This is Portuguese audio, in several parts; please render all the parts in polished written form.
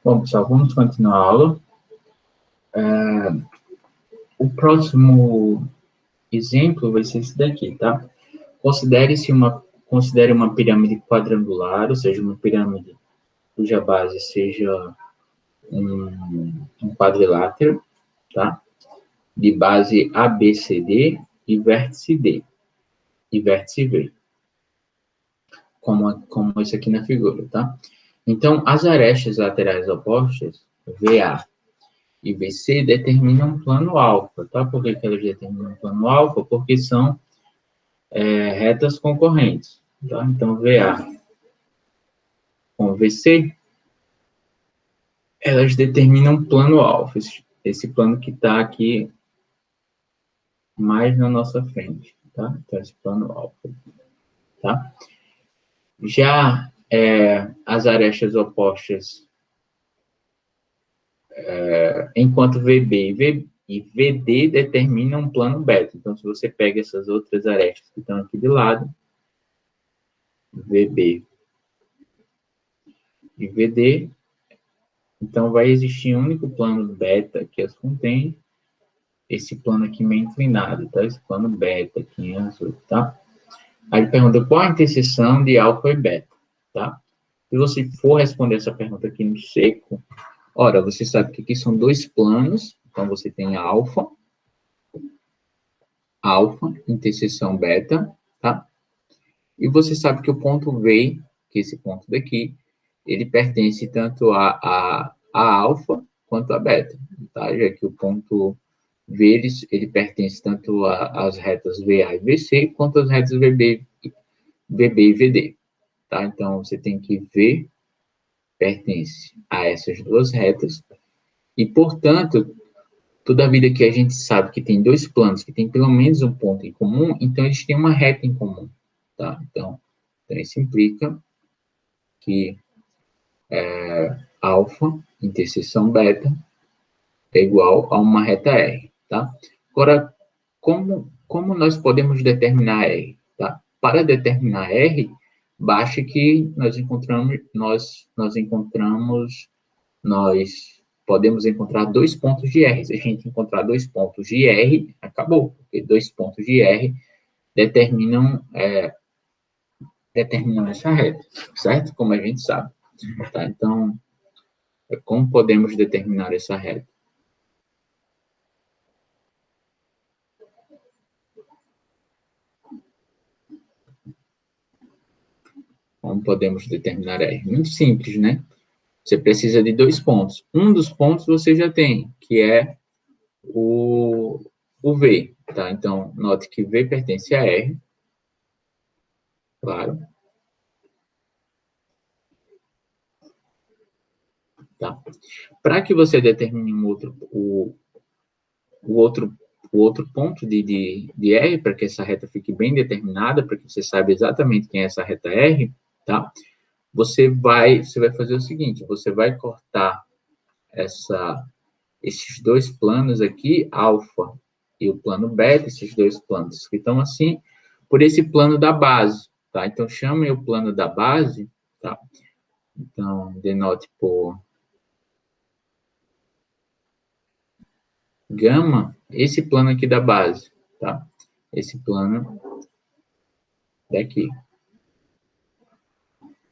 Bom, pessoal, vamos continuar a aula. O próximo exemplo vai ser esse daqui, tá? Considere uma pirâmide quadrangular, ou seja, uma pirâmide cuja base seja um quadrilátero, tá? De base ABCD e vértice D, e vértice V, como esse aqui na figura, tá? Então, as arestas laterais opostas, VA e VC, determinam um plano alfa, tá? Por que elas determinam um plano alfa? Porque são retas concorrentes, tá? Então, VA com VC, elas determinam um plano alfa, esse plano que está aqui mais na nossa frente, tá? Então, esse plano alfa, tá? Já as arestas opostas, enquanto VB e VD determinam um plano beta. Então, se você pega essas outras arestas que estão aqui de lado, VB e VD, então vai existir um único plano beta que as contém, esse plano aqui meio inclinado, tá? Esse plano beta aqui em azul, tá? Aí ele pergunta qual a interseção de alfa e beta, tá? Se você for responder essa pergunta aqui no seco, ora, você sabe que aqui são dois planos, então você tem alfa, interseção beta, tá? E você sabe que o ponto V, que é esse ponto daqui, ele pertence tanto a alfa quanto a beta, tá? Já que o ponto V, ele pertence tanto às retas VA e VC, quanto às retas VB e VD, tá? Então, você tem que V pertence a essas duas retas, e, portanto, toda vida que a gente sabe que tem dois planos que tem pelo menos um ponto em comum, então eles têm uma reta em comum, tá? Então isso implica que alfa interseção beta é igual a uma reta R, tá? Agora, como nós podemos determinar R, tá? Para determinar R, basta que nós podemos encontrar dois pontos de R. Se a gente encontrar dois pontos de R, acabou, porque dois pontos de R determinam essa reta, certo? Como a gente sabe, tá? Então, como podemos determinar essa reta? Como podemos determinar R? Muito simples, né? Você precisa de dois pontos. Um dos pontos você já tem, que é o V, tá? Então, note que V pertence a R, claro. Tá? Para que você determine o outro ponto de R, para que essa reta fique bem determinada, para que você saiba exatamente quem é essa reta R, tá? Você vai fazer o seguinte, você vai cortar esses dois planos aqui, alfa e o plano beta, esses dois planos que estão assim, por esse plano da base, tá? Então, chame o plano da base, tá? Então, denote por gama, esse plano aqui da base, tá? Esse plano daqui,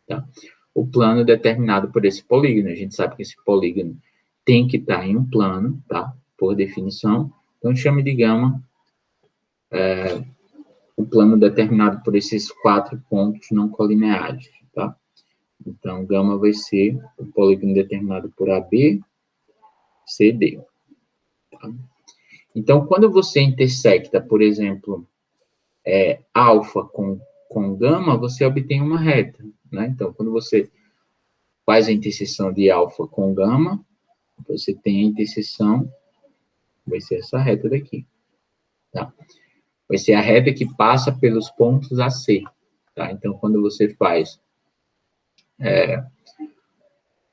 tá? O plano determinado por esse polígono, a gente sabe que esse polígono tem que estar em um plano, tá? Por definição, então chame de gama o plano determinado por esses quatro pontos não colineares, tá? Então, gama vai ser o polígono determinado por AB, CD. Tá? Então, quando você intersecta, por exemplo, alfa com gama, você obtém uma reta, né? Então, quando você faz a interseção de alfa com gama, você tem a interseção, vai ser essa reta daqui, tá? Vai ser a reta que passa pelos pontos AC, tá? Então, quando você faz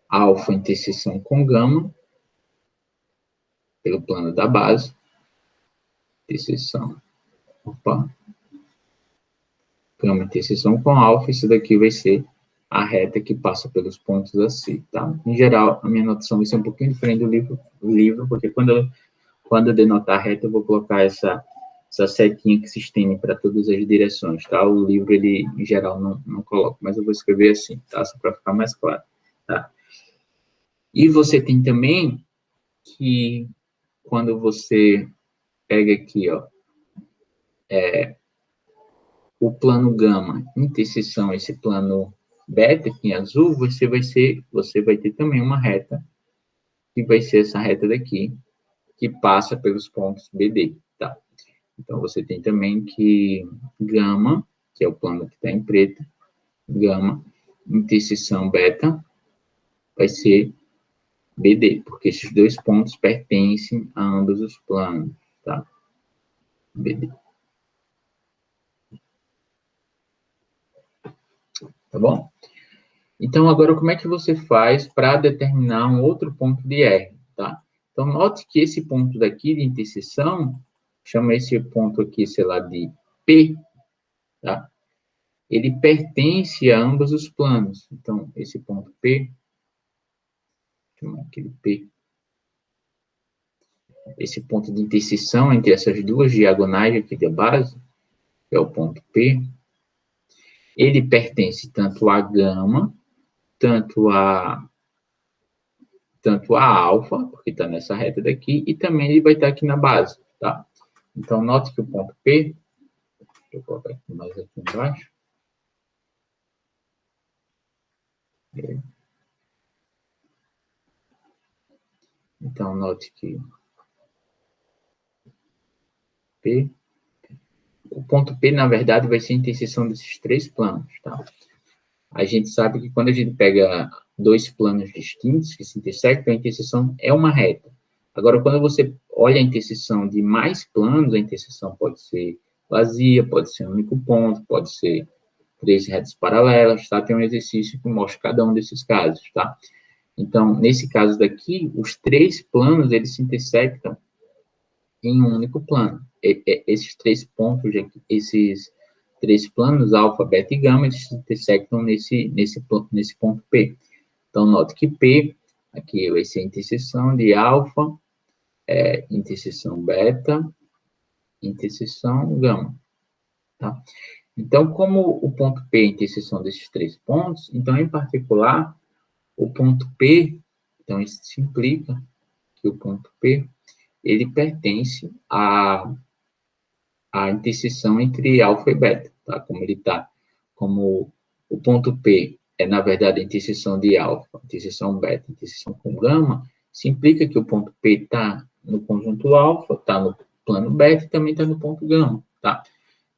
alfa interseção com gama, pelo plano da base, interseção, gama interseção com alfa, isso daqui vai ser a reta que passa pelos pontos AC, tá? Em geral, a minha notação vai ser um pouquinho diferente do livro, porque quando eu denotar a reta, eu vou colocar essa setinha que se estende para todas as direções, tá? O livro, ele, em geral, não coloca, mas eu vou escrever assim, tá? Só para ficar mais claro, tá? E você tem também que, quando você pega aqui, ó, o plano gama, interseção, esse plano beta aqui em azul, você vai ter também uma reta, que vai ser essa reta daqui, que passa pelos pontos BD, tá? Então, você tem também que gama, que é o plano que está em preto, gama, interseção beta, vai ser BD, porque esses dois pontos pertencem a ambos os planos, tá? BD. Tá bom? Então, agora, como é que você faz para determinar um outro ponto de R, tá? Então, note que esse ponto daqui de interseção, chama esse ponto aqui, sei lá, de P, tá? Ele pertence a ambos os planos. Então, esse ponto P, chama aquele P, esse ponto de interseção entre essas duas diagonais aqui da base, que é o ponto P, ele pertence tanto a gama, tanto a alfa, porque está nessa reta daqui, e também ele vai estar aqui na base, tá? Então, note que o ponto P, deixa eu colocar aqui mais aqui embaixo, então, note que P, o ponto P, na verdade, vai ser a interseção desses três planos, tá? A gente sabe que quando a gente pega dois planos distintos que se intersectam, a interseção é uma reta. Agora, quando você olha a interseção de mais planos, a interseção pode ser vazia, pode ser um único ponto, pode ser três retas paralelas, tá? Tem um exercício que mostra cada um desses casos, tá? Então, nesse caso daqui, os três planos, eles se intersectam em um único plano. Esses três pontos aqui, esses três planos, alfa, beta e gama, eles se intersectam nesse ponto P. Então, note que P, aqui vai ser a interseção de alfa, interseção beta, interseção gama, tá? Então, como o ponto P é a interseção desses três pontos, então, em particular, o ponto P, então, isso se implica que o ponto P, ele pertence à interseção entre alfa e beta, tá? Como o ponto P é, na verdade, a interseção de alfa, interseção beta, interseção com gama, se implica que o ponto P está no conjunto alfa, está no plano beta e também está no ponto gama, tá?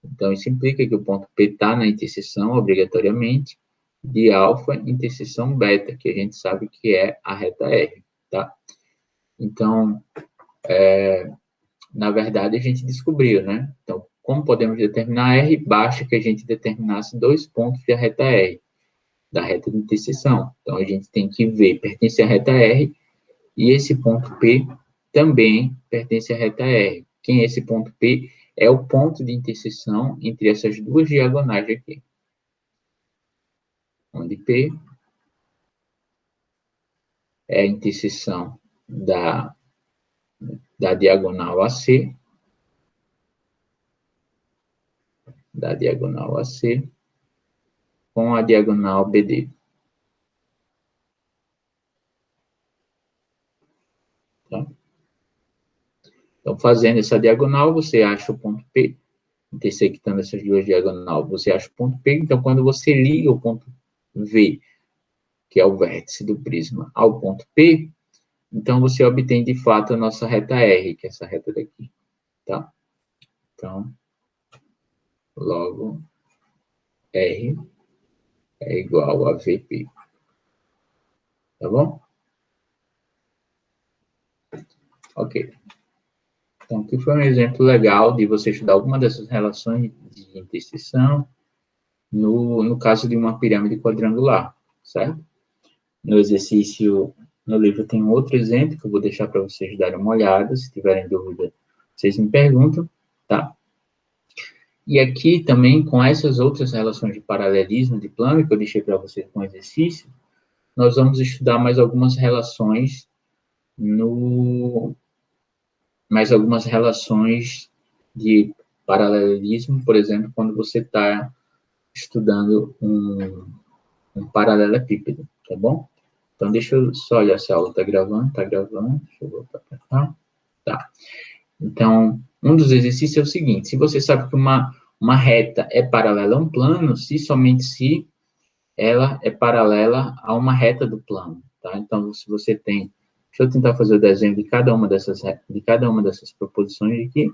Então, isso implica que o ponto P está na interseção, obrigatoriamente, de alfa interseção beta, que a gente sabe que é a reta R, tá? Então, na verdade, a gente descobriu, né? Então, como podemos determinar R? Basta que a gente determinasse dois pontos da reta R, da reta de interseção. Então, a gente tem que ver, pertence à reta R, e esse ponto P também pertence à reta R. Quem é esse ponto P? É o ponto de interseção entre essas duas diagonais aqui. Onde P é a interseção da diagonal AC, com a diagonal BD. Tá? Então, fazendo essa diagonal, você acha o ponto P, intersectando essas duas diagonais, você acha o ponto P. Então, quando você liga o ponto V, que é o vértice do prisma, ao ponto P, então você obtém, de fato, a nossa reta R, que é essa reta daqui, tá? Então, logo, R é igual a VP, tá bom? Ok. Então, aqui foi um exemplo legal de você estudar alguma dessas relações de interseção no caso de uma pirâmide quadrangular, certo? No exercício, no livro tem um outro exemplo que eu vou deixar para vocês darem uma olhada. Se tiverem dúvida, vocês me perguntam, tá? E aqui também, com essas outras relações de paralelismo de plano, que eu deixei para vocês com exercício, nós vamos estudar no, mais algumas relações de paralelismo, por exemplo, quando você está estudando um paralelepípedo, tá bom? Então, deixa eu só olhar se a aula está gravando. Está gravando. Deixa eu voltar para cá. Tá. Então, um dos exercícios é o seguinte: se você sabe que uma reta é paralela a um plano, se somente se ela é paralela a uma reta do plano, tá? Então, se você tem... Deixa eu tentar fazer o desenho de cada uma dessas proposições aqui.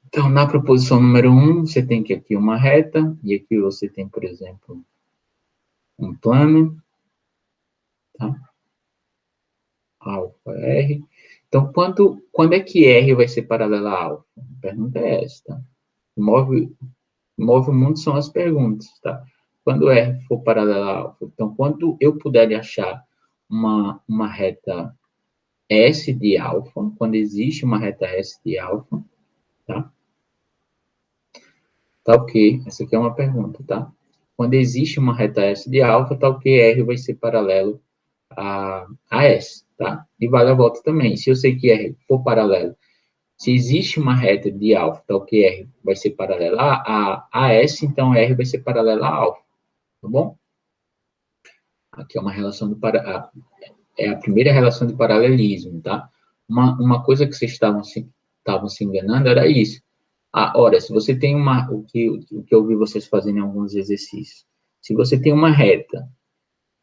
Então, na proposição número 1, você tem que aqui uma reta, e aqui você tem, por exemplo, um plano, tá? Alfa, R. Então, quando é que R vai ser paralela a alfa? A pergunta é essa, tá? Move o mundo são as perguntas, tá? Quando R for paralela a alfa, então, quando eu puder achar uma reta S de alfa, quando existe uma reta S de alfa, tá? Tá ok? Essa aqui é uma pergunta, tá? Quando existe uma reta S de alfa, tá ok? R vai ser paralelo a S, tá? E vale a volta também. Se eu sei que R for paralelo, se existe uma reta de alfa, tá ok? R vai ser paralela a S, então R vai ser paralela a alfa, tá bom? Aqui é uma relação é a primeira relação de paralelismo, tá? Uma coisa que vocês estavam se enganando era isso. Ora, se você tem o que eu vi vocês fazendo em alguns exercícios, se você tem uma reta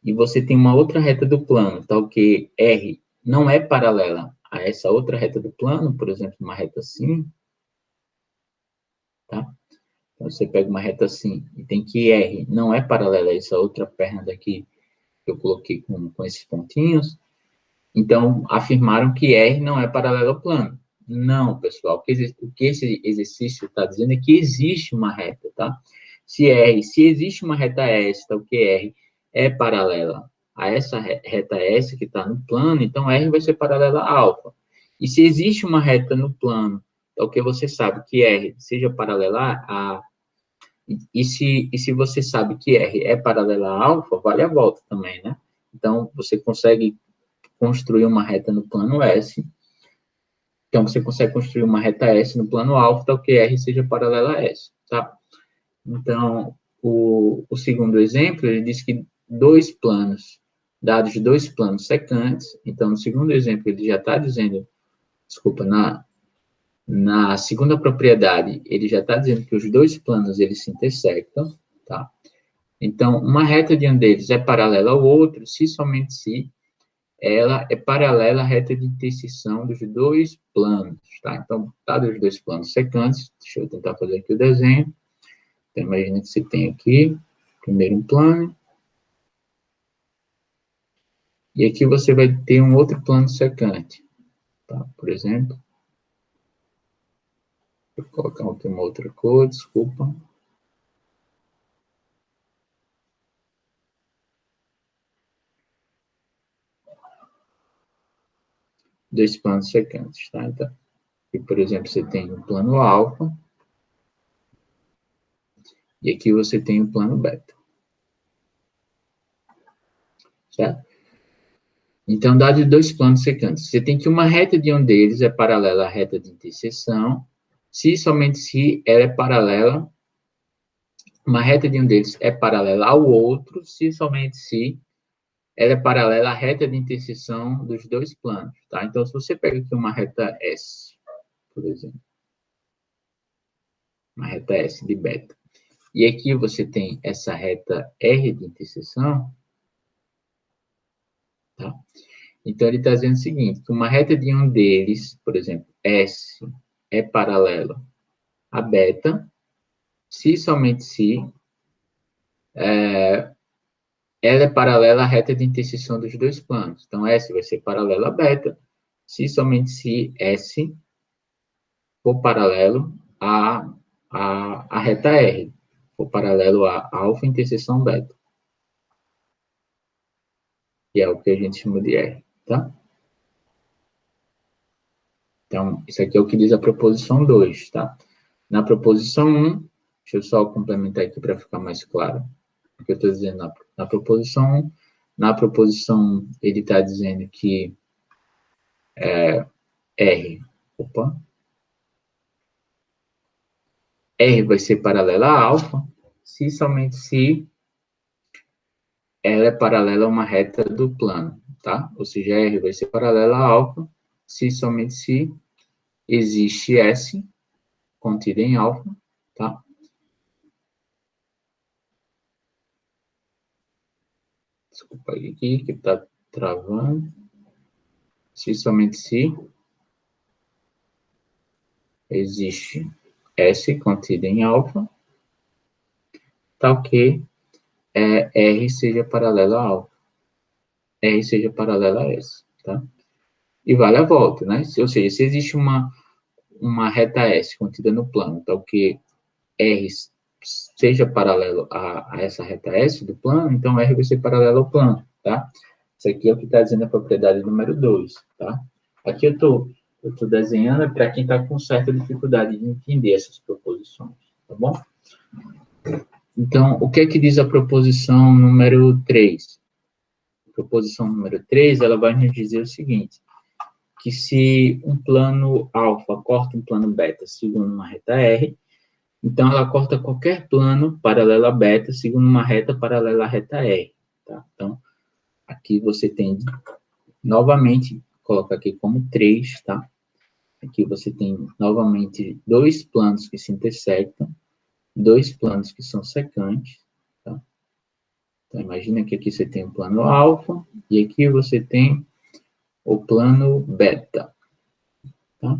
e você tem uma outra reta do plano, tal que R não é paralela a essa outra reta do plano, por exemplo, uma reta assim, tá? Então, você pega uma reta assim e tem que R não é paralela a essa outra perna daqui que eu coloquei com esses pontinhos, então, afirmaram que R não é paralelo ao plano. Não, pessoal, o que esse exercício está dizendo é que existe uma reta, tá? Se existe uma reta S, tá, o que R é paralela a essa reta S que está no plano, então R vai ser paralela a alfa. E se existe uma reta no plano, tá, o que você sabe que R seja paralela a... se você sabe que R é paralela a alfa, vale a volta também, né? Então, você consegue construir uma reta no plano S. Então, você consegue construir uma reta S no plano alfa, tal que R seja paralela a S, tá? Então, o segundo exemplo, ele diz que dados dois planos secantes, então, no segundo exemplo, ele já está dizendo, desculpa, na segunda propriedade, ele já está dizendo que os dois planos, eles se intersectam, tá? Então, uma reta de um deles é paralela ao outro, se somente se ela é paralela à reta de interseção dos dois planos, tá? Então, tá dos dois planos secantes, deixa eu tentar fazer aqui o desenho. Então, imagina que você tem aqui, primeiro um plano, e aqui você vai ter um outro plano secante, tá? Por exemplo, vou colocar aqui uma outra cor, desculpa. Dois planos secantes, tá? Então, aqui, por exemplo, você tem um plano alfa, e aqui você tem o plano beta, certo? Então, dados dois planos secantes, você tem que uma reta de um deles é paralela à reta de interseção, se somente se ela é paralela, uma reta de um deles é paralela ao outro, se somente se ela é paralela à reta de interseção dos dois planos, tá? Então, se você pega aqui uma reta S, por exemplo, uma reta S de beta, e aqui você tem essa reta R de interseção, tá? Então, ele está dizendo o seguinte, que uma reta de um deles, por exemplo, S, é paralela a beta, se somente se ela é paralela à reta de interseção dos dois planos. Então, S vai ser paralela a beta, se somente se S for paralelo à reta R, for paralelo a alfa interseção beta, que é o que a gente chama de R, tá? Então, isso aqui é o que diz a proposição 2, tá? Na proposição 1, deixa eu só complementar aqui para ficar mais claro o que eu estou dizendo na proposição 1. Na proposição 1, ele está dizendo que R vai ser paralela a alfa, se somente se ela é paralela a uma reta do plano, tá? Ou seja, R vai ser paralela a alfa, se somente se existe S contida em alfa, tá? Desculpa aí que está travando. Se somente se existe S contida em alfa, tal que R seja paralela a alfa. R seja paralela a S, tá? E vale a volta, né? Ou seja, se existe uma reta S contida no plano, tal que R seja paralelo a essa reta S do plano, então R vai ser paralelo ao plano, tá? Isso aqui é o que está dizendo a propriedade número 2, tá? Aqui eu tô desenhando para quem está com certa dificuldade de entender essas proposições, tá bom? Então, o que é que diz a proposição número 3? A proposição número 3, ela vai nos dizer o seguinte, que se um plano alfa corta um plano beta segundo uma reta R, então ela corta qualquer plano paralelo a beta segundo uma reta paralela à reta R, tá? Então, aqui você tem, novamente, coloca aqui como 3, tá? Aqui você tem, novamente, dois planos que se intersectam, dois planos que são secantes, tá? Então, imagina que aqui você tem o plano alfa, e aqui você tem o plano beta, tá?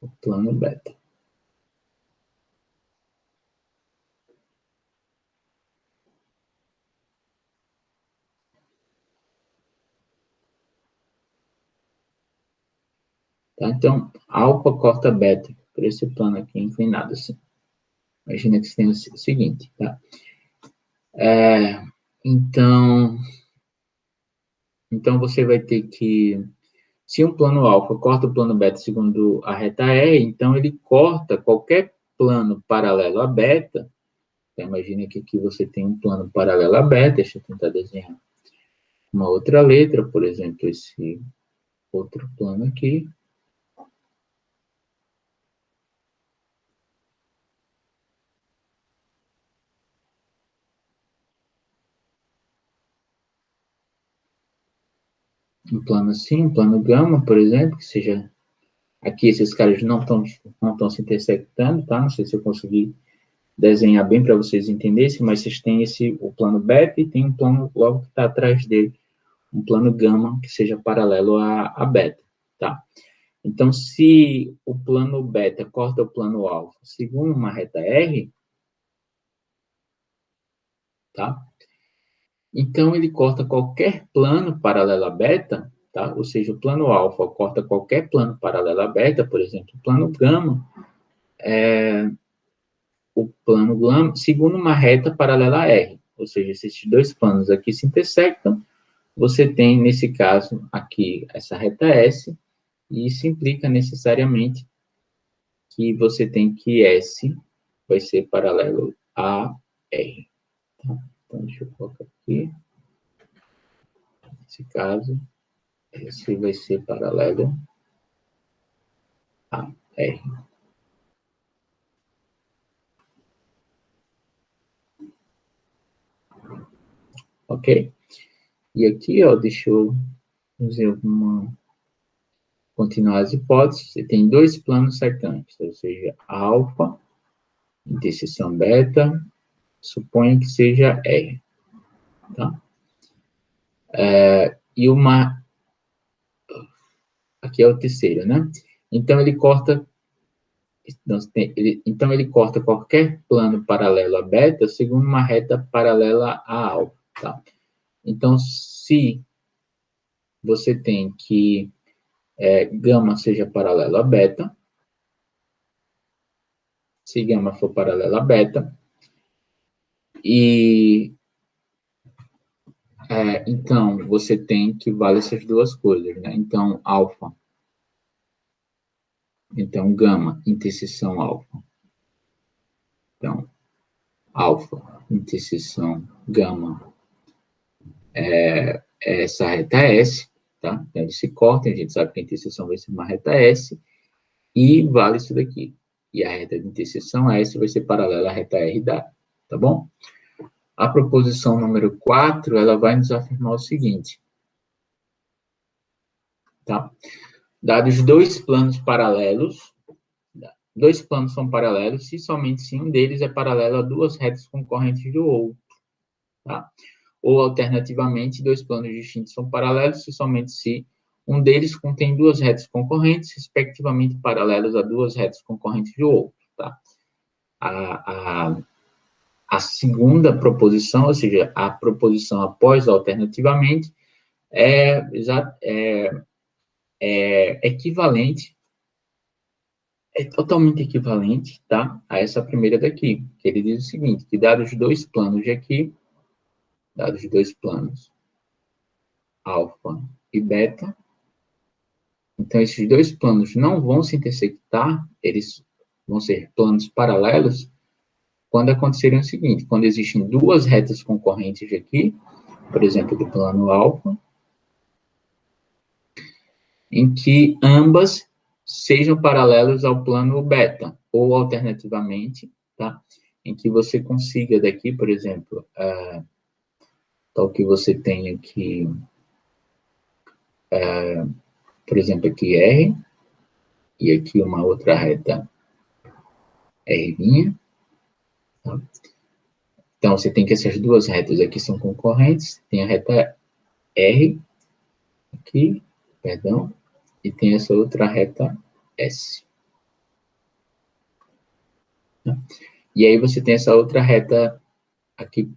O plano beta. Tá? Então, alfa corta beta, por esse plano aqui inclinado assim. Imagina que você tem o seguinte, tá? Então, você vai ter que, se um plano alfa corta o plano beta segundo a reta R, então ele corta qualquer plano paralelo a beta. Então, imagina que aqui você tem um plano paralelo a beta, deixa eu tentar desenhar uma outra letra, por exemplo, esse outro plano aqui. Um plano assim, um plano gama, por exemplo, que seja... Aqui esses caras não estão se intersectando, tá? Não sei se eu consegui desenhar bem para vocês entenderem, mas vocês têm o plano beta e tem um plano logo que está atrás dele, um plano gama que seja paralelo a beta, tá? Então, se o plano beta corta o plano alfa segundo uma reta R, tá? Então, ele corta qualquer plano paralelo a beta, tá? Ou seja, o plano alfa corta qualquer plano paralelo a beta, por exemplo, o plano gama, o plano gama segundo uma reta paralela a R. Ou seja, se esses dois planos aqui se intersectam, você tem, nesse caso, aqui, essa reta S, e isso implica necessariamente que você tem que S vai ser paralelo a R. Tá? Então, deixa eu colocar aqui. Nesse caso, S vai ser paralelo a R. Ok? E aqui, ó, deixa eu fazer continuar as hipóteses. Você tem dois planos secantes, ou seja, alfa, interseção beta, suponha que seja R. Tá? E aqui é o terceiro, né? Então, ele corta qualquer plano paralelo a beta segundo uma reta paralela a alfa, tá? Então, se você tem que gama seja paralelo a beta, se gama for paralelo a beta, e Então, você tem que vale essas duas coisas, né? Então, alfa. Então, gama, interseção alfa. Então, alfa, interseção gama, é essa reta S, tá? Então, eles se cortam, a gente sabe que a interseção vai ser uma reta S, e vale isso daqui. E a reta de interseção S vai ser paralela à reta R dada, tá bom? A proposição número 4, ela vai nos afirmar o seguinte, tá? Dados dois planos paralelos, dois planos são paralelos se somente se um deles é paralelo a duas retas concorrentes do outro, tá? Ou, alternativamente, dois planos distintos são paralelos se somente se um deles contém duas retas concorrentes, respectivamente paralelas a duas retas concorrentes do outro, tá? A segunda proposição, ou seja, a proposição após alternativamente, é, equivalente, é totalmente equivalente, tá? A essa primeira daqui, que ele diz o seguinte, que dados dois planos de aqui, dados dois planos, alfa e beta, então esses dois planos não vão se intersectar, eles vão ser planos paralelos, quando acontecerem o seguinte, quando existem duas retas concorrentes aqui, por exemplo, do plano alfa, em que ambas sejam paralelos ao plano beta, ou alternativamente, tá? Em que você consiga daqui, por exemplo, tal que você tem aqui, por exemplo, aqui R, e aqui uma outra reta R', tá? Então, você tem que essas duas retas aqui são concorrentes, tem a reta R aqui, perdão, e tem essa outra reta S. Tá? E aí você tem essa outra reta aqui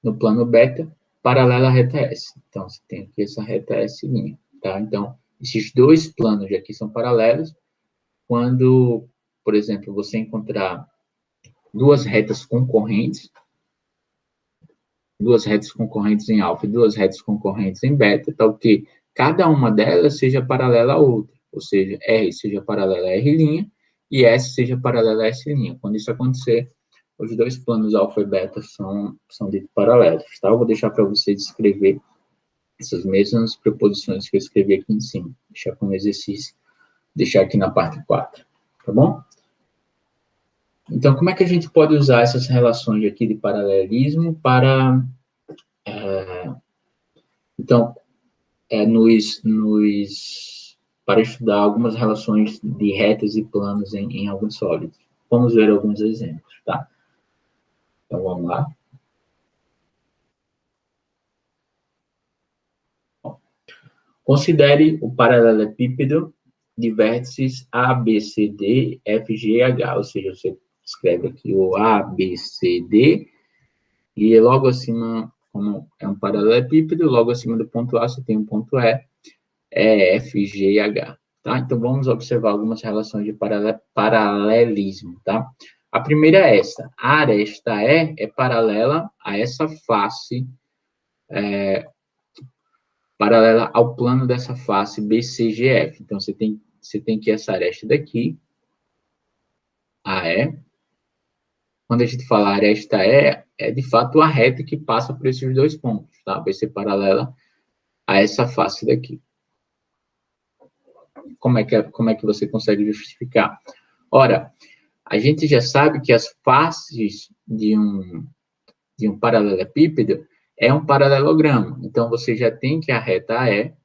no plano beta, paralela à reta S. Então, você tem aqui essa reta S', tá? Então, esses dois planos aqui são paralelos. Quando, por exemplo, você encontrar duas retas concorrentes em alfa e duas retas concorrentes em beta, tal que cada uma delas seja paralela à outra, ou seja, R seja paralela a R' e S seja paralela a S'. Quando isso acontecer, os dois planos alfa e beta são ditos paralelos, tá? Eu vou deixar para vocês escrever essas mesmas preposições que eu escrevi aqui em cima, deixar como exercício, deixar aqui na parte 4, tá bom? Então, como é que a gente pode usar essas relações aqui de paralelismo para... Então, para estudar algumas relações de retas e planos em alguns sólidos. Vamos ver alguns exemplos, tá? Então, vamos lá. Considere o paralelepípedo de vértices A, B, C, D, F, G e H, ou seja, você escreve aqui o A, B, C, D, e logo acima, como é um paralelepípedo, logo acima do ponto A você tem um ponto E, F, G e H, tá? Então, vamos observar algumas relações de paralelismo, tá? A primeira é essa, a aresta E é paralela a essa face, paralela ao plano dessa face BCGF. Então, você tem que essa aresta daqui, AE. Quando a gente fala aresta E, é de fato a reta que passa por esses dois pontos, tá? Vai ser paralela a essa face daqui. Como é que você consegue justificar? Ora, a gente já sabe que as faces de um paralelepípedo é um paralelogramo. Então, você já tem que a reta AE,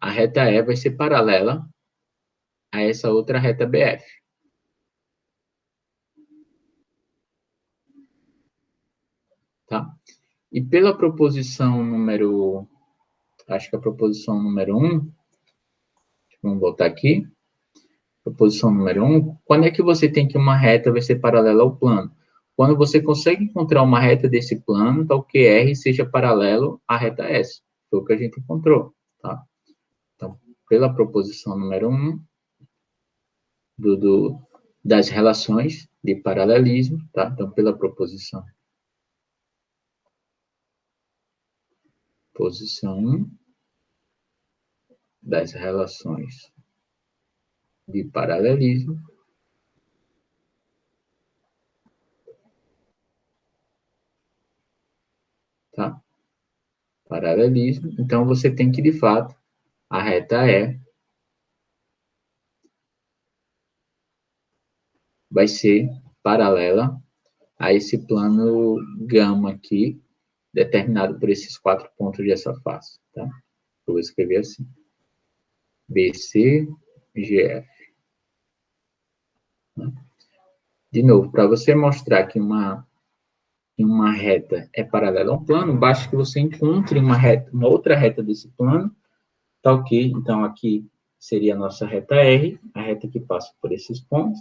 a reta E vai ser paralela a essa outra reta BF. Tá? E pela proposição número, acho que a proposição número 1, vamos botar aqui, proposição número 1, quando é que você tem que uma reta vai ser paralela ao plano? Quando você consegue encontrar uma reta desse plano, tal que R seja paralelo à reta S. Foi o que a gente encontrou, tá? Então, pela proposição número 1, das relações de paralelismo, tá? Então, pela proposição. Posição 1 das relações de paralelismo, tá? Paralelismo. Então, você tem que, de fato, a reta E vai ser paralela a esse plano gama aqui, determinado por esses 4 pontos dessa face, tá? Eu vou escrever assim. BC, GF. De novo, para você mostrar que uma reta é paralela a um plano, basta que você encontre uma outra reta desse plano, tá ok? Então, aqui seria a nossa reta R, a reta que passa por esses pontos,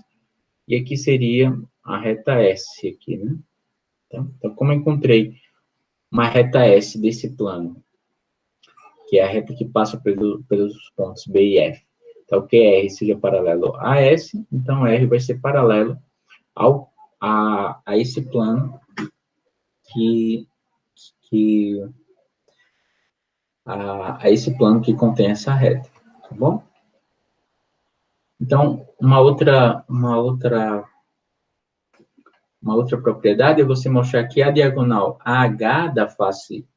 e aqui seria a reta S, aqui, né? Então, como eu encontrei uma reta S desse plano, que é a reta que passa pelos pontos B e F, então, que R seja paralelo a S, então R vai ser paralelo a esse plano a esse plano que contém essa reta, tá bom? Então, uma outra propriedade é você mostrar que a diagonal AH da face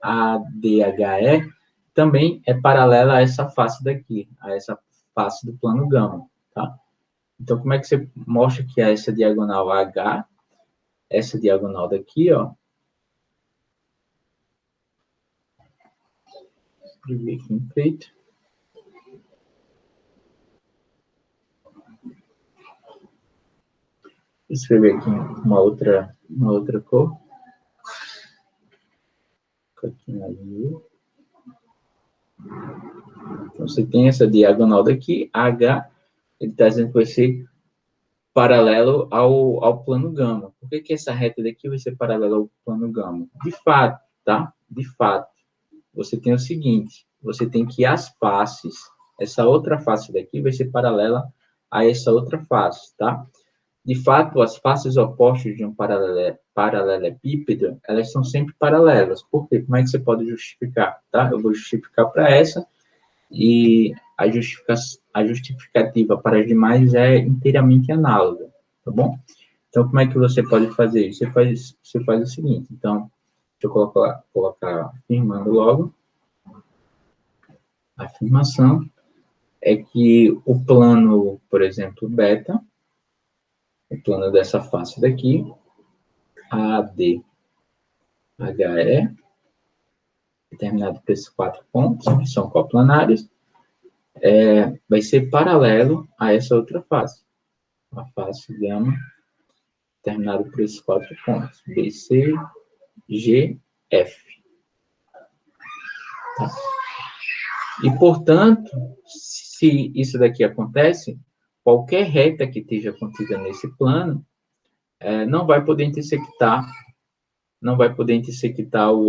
ADHE também é paralela a essa face daqui, a essa face do plano gama, tá? Então, como é que você mostra que essa diagonal H, essa diagonal daqui, ó, escrevi aqui em preto, escrever aqui uma outra cor, aqui na azul. Então, você tem essa diagonal daqui, H, ele está dizendo que vai ser paralelo ao plano gama. Por que essa reta daqui vai ser paralela ao plano gama? De fato, tá? De fato, você tem o seguinte, você tem que as faces, essa outra face daqui vai ser paralela a essa outra face, tá? De fato, as faces opostas de um paralelepípedo, elas são sempre paralelas. Por quê? Como é que você pode justificar? Tá? Eu vou justificar para essa, e a justificativa para as demais é inteiramente análoga, tá bom? Então, como é que você pode fazer isso? Você faz o seguinte, então, deixa eu colocar afirmando logo. A afirmação é que o plano, por exemplo, beta, o plano dessa face daqui, ADHE, determinado por esses 4 pontos, que são coplanários, vai ser paralelo a essa outra face, a face gama, determinado por esses 4 pontos, B, C, G, F. Tá? E, portanto, se isso daqui acontece, qualquer reta que esteja contida nesse plano não vai poder intersectar o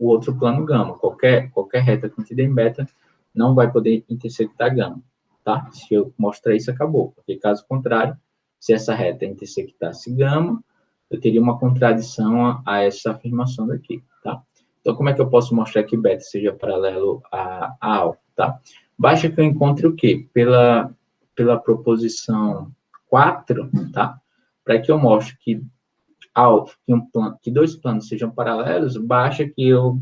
outro plano gama. Qualquer reta contida em beta não vai poder intersectar gama, tá? Se eu mostrar isso, acabou. Porque, caso contrário, se essa reta intersectasse gama, eu teria uma contradição a essa afirmação daqui, tá? Então, como é que eu posso mostrar que beta seja paralelo a alfa, tá? Basta que eu encontre o quê? Pela proposição 4, tá? Para que eu mostre que que 2 planos sejam paralelos, basta que eu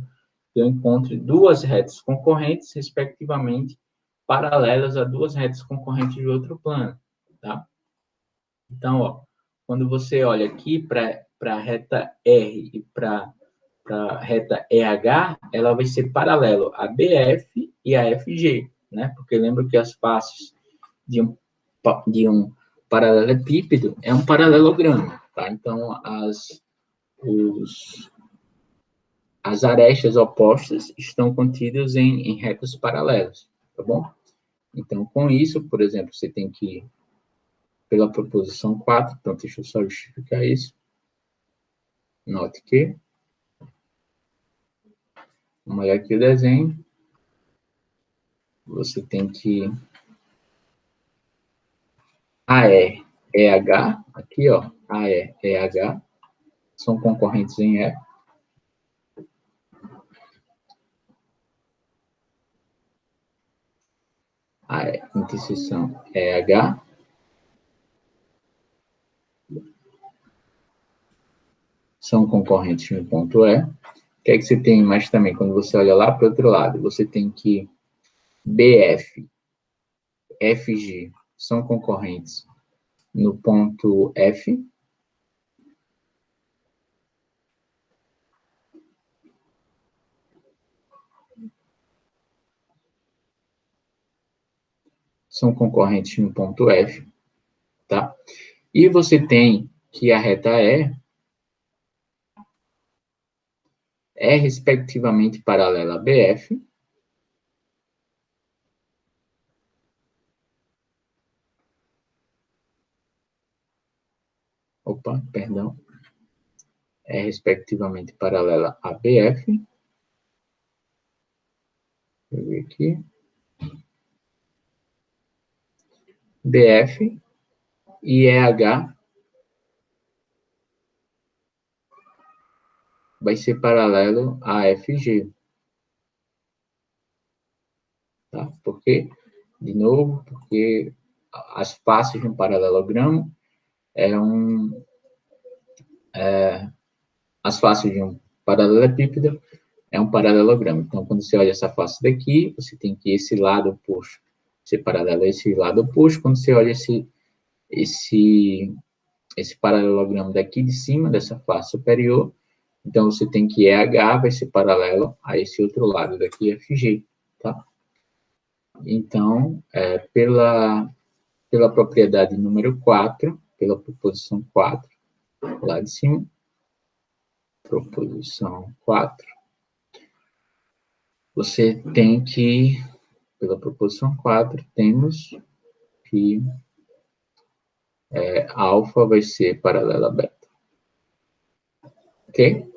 encontre 2 retas concorrentes, respectivamente, paralelas a 2 retas concorrentes de outro plano, tá? Então, ó, quando você olha aqui para a reta R e para a reta EH, ela vai ser paralelo a BF e a FG, né? Porque lembra que as faces de um paralelepípedo é um paralelogramo, tá? Então, as arestas opostas estão contidas em retas paralelas, tá bom? Então, com isso, por exemplo, você tem que, pela proposição 4, então deixa eu só justificar isso. Note que, vamos olhar aqui o desenho, você tem que AE, EH, aqui, ó, AE, EH, são concorrentes em E. A interseção EH. São concorrentes no ponto E. O que é que você tem mais também? Quando você olha lá para o outro lado, você tem que BF, FG são concorrentes no ponto F. São concorrentes no ponto F, tá? E você tem que a reta E é respectivamente paralela a BF. Opa, perdão. É respectivamente paralela a BF. Deixa eu ver aqui. BF e EH vai ser paralelo a FG. Tá? Por quê? De novo, porque as faces de um paralelogramo as faces de um paralelepípedo é um paralelogramo. Então, quando você olha essa face daqui, você tem que esse lado oposto ser paralelo a esse lado oposto. Quando você olha esse paralelogramo daqui de cima, dessa face superior, então você tem que EH vai ser paralelo a esse outro lado daqui, FG, tá? Então, pela propriedade número 4, pela proposição 4, lá de cima, proposição 4, você tem que, pela proposição 4, temos que alfa vai ser paralela a beta. Ok?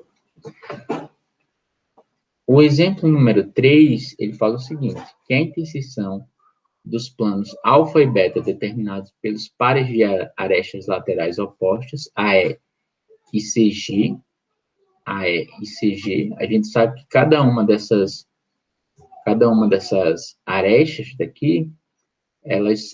O exemplo número 3, ele fala o seguinte, que a interseção dos planos alfa e beta determinados pelos pares de arestas laterais opostas, AE e CG, AE e CG, a gente sabe que cada uma dessas arestas daqui, elas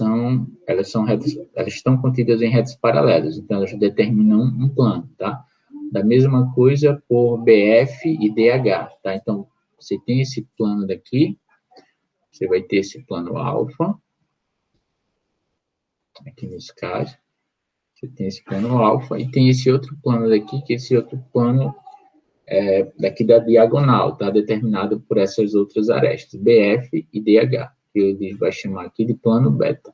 estão contidas em retas paralelas, então elas determinam um plano, tá? Da mesma coisa por BF e DH, tá? Então, você tem esse plano daqui, você vai ter esse plano alfa, aqui nesse caso, você tem esse plano alfa, e tem esse outro plano daqui, que esse outro plano daqui da diagonal, tá? Determinado por essas outras arestas, BF e DH, que ele vai chamar aqui de plano beta.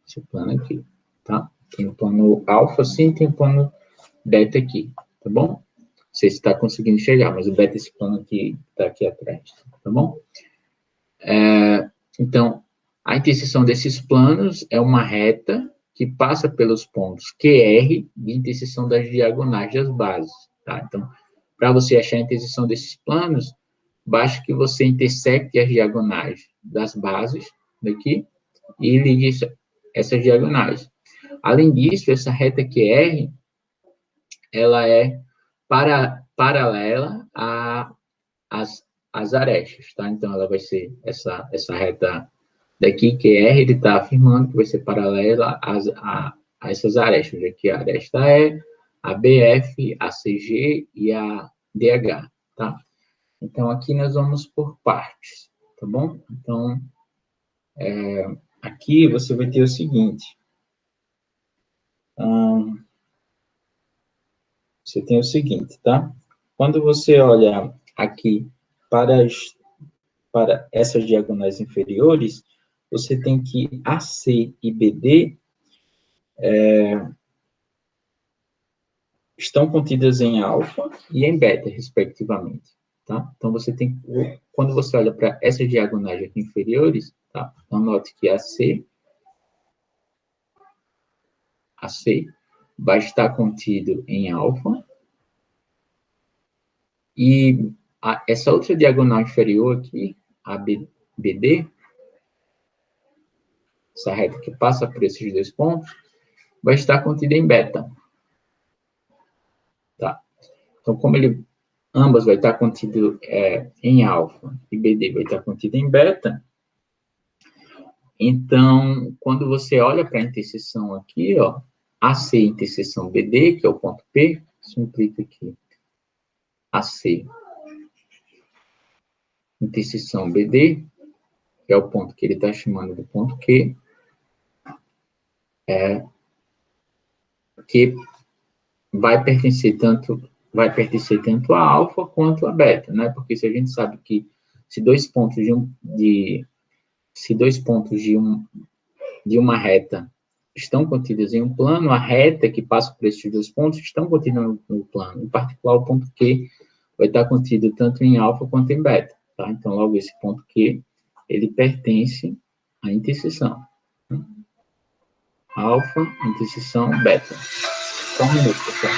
Esse plano aqui, tá? Tem o plano alfa, sim, tem o plano beta aqui, tá bom? Não sei se está conseguindo chegar, mas o beta é esse plano aqui, está aqui atrás, tá bom? Então, a interseção desses planos é uma reta que passa pelos pontos QR de interseção das diagonais das bases, tá? Então, para você achar a interseção desses planos, basta que você intersecte as diagonais das bases daqui e ligue essas diagonais. Além disso, essa reta QR, ela é paralela às arestas, tá? Então, ela vai ser essa reta daqui, QR, ele está afirmando que vai ser paralela a essas arestas. Aqui a aresta é a BF, a CG e a DH, tá? Então, aqui nós vamos por partes, tá bom? Então, aqui você vai ter o seguinte. Você tem o seguinte, tá? Quando você olha aqui para essas diagonais inferiores, você tem que AC e BD estão contidas em alfa e em beta, respectivamente, tá? Então, você tem, quando você olha para essas diagonais aqui inferiores, tá? Então, note que AC vai estar contido em alfa e essa outra diagonal inferior aqui, a BD, essa reta que passa por esses dois pontos, vai estar contida em beta. Tá? Então, como ambas vai estar contido em alfa e BD vai estar contido em beta, então, quando você olha para a interseção aqui, ó, AC interseção BD, que é o ponto P, simplifica aqui, AC interseção BD, que é o ponto que ele está chamando de ponto Q, que vai pertencer tanto a alfa quanto a beta, né? Porque se a gente sabe que se dois pontos de uma reta estão contidos em um plano, a reta que passa por esses dois pontos estão contidos no plano. Em particular, o ponto Q vai estar contido tanto em alfa quanto em beta, tá? Então, logo, esse ponto Q, ele pertence à interseção. Alfa, interseção, beta. Só um minuto, pessoal.